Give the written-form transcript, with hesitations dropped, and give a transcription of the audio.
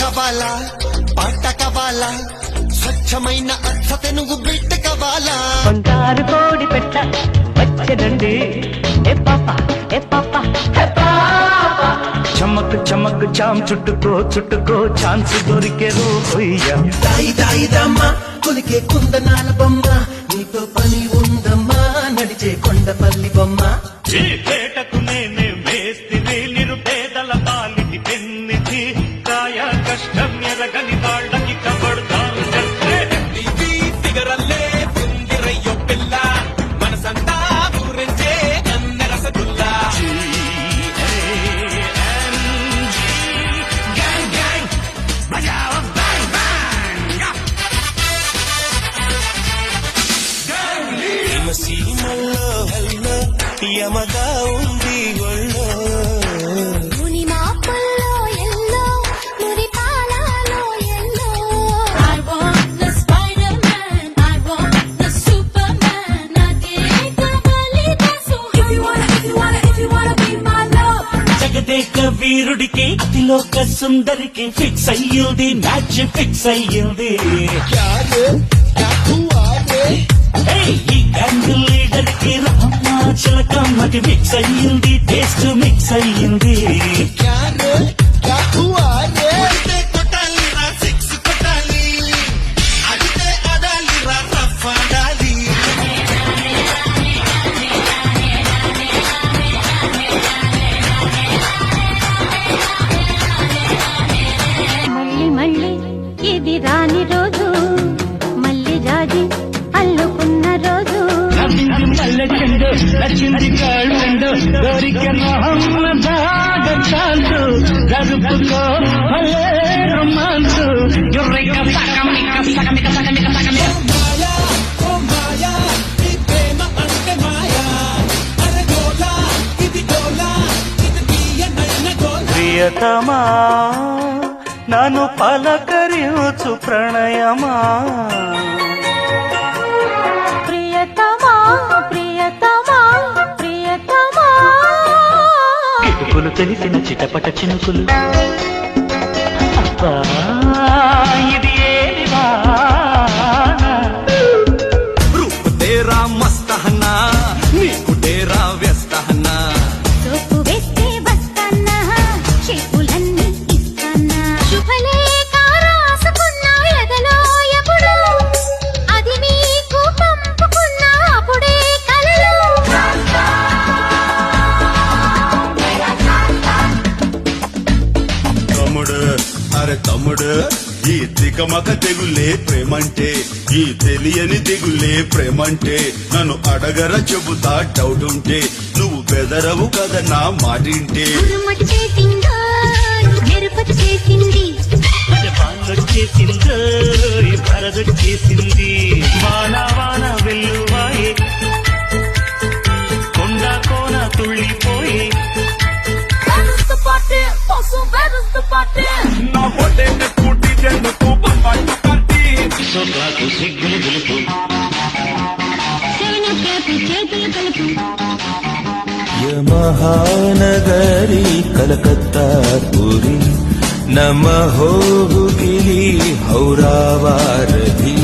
కావాలా పాట కావాలా స్వచ్ఛమైన అచ్చ తెనుగు బిడ్డ కావాలా బంగారు కోడి పెట్ట వచ్చేదండి ఏ పాప ఏ పాప ఏ పాప చమక్ చమక్ చామ్ చుట్టుకో ఛాన్స్ దొరికే రోయ్య దాయి దాయి దమ్మ కొలికే కుందనాల బొమ్మ నీతో పని ఉందమ్మా నడిచే కొండపల్లి బొమ్మ ఈ పేటకు నేనే మేస్తిని నిరుపేదల పాలిటి పెన్నిధి కాయ కష్టం ఎరగని వాళ్ళకి కబడతాను ఫిగరల్లే తుందిరయ్యో పిల్ల మనసంతా ఊరించే అన్న రసగుల్లా సీమల్లో హల్లో యమగా ఉంది ఒళ్ళో ముని మాపల్లో ఎల్లో మురి పాలలో yellow I want the Spider-Man I want the Superman నాకే కావాలి Dasu if you wanna be my love జగదేక వీరుడికి అతిలోక సుందరికి ఫిక్స్ అయ్యింది మ్యాచ్ ఫిక్స్ అయ్యింది ఈ గ్యాంగ్ లీడర్ కి రహమ్మా చిలకమ్మకి మిక్స్ అయ్యింది టేస్ట్ మిక్స్ అయ్యింది మళ్ళీ మళ్ళీ ఇది రాని రోజు మళ్ళీ జాజి అల్లుకున్న రోజు నచ్చింది మల్లె చెండు నచ్చింది కాళ్ళు కోరిక చాలు జరుపుకో భలే రొమాన్స్ యుర్రిక సకమిక సకమిక సకమిక సకమిక ప్రియతమా నన్ను పలకరించు ప్రణయమా ప్రియతమా ప్రియతమా ప్రియతమా కిటుకులు తెలిసిన చిటపట చినుకులు అబ్బా ఇది ఏది వాన రూప్ తేరా మస్త్ హన్నా నీకు డేరా వ్యస్త హన్నా సోపు వేస్తే వస్తన్నా చెప్పులన్నీ ఇస్తన్నా శుభలేఖ రాసుకున్నా ఎదలో ఎప్పుడు అది మీకు పంపుకున్నా అప్పుడే కలలు తమ్ముడు అరే తమ్ముడు ఈ తికమక తెగులే ప్రేమంటే ఈ తెలియని దిగులే ప్రేమంటే నన్ను అడగర చెబుతా డౌట్ ఉంటే నువ్వు బెదరవు కదా నా మాటింటే ఉరుముటి చేసిందో మెరుపటి చేసింది వచ్చేసిందో భరదొచ్చేసింది వాన వాన వెల్లువాయే కొండ కోన తుళ్ళిపోయే నా పొట్టే కూటి జన్మకు బొమ్మాయి కట్టి సోకాకు సిగ్గులు గులుపు చేతులు కలుపు మహానగరి కలకత్తా పురి నమహో గిలి హౌరావారధి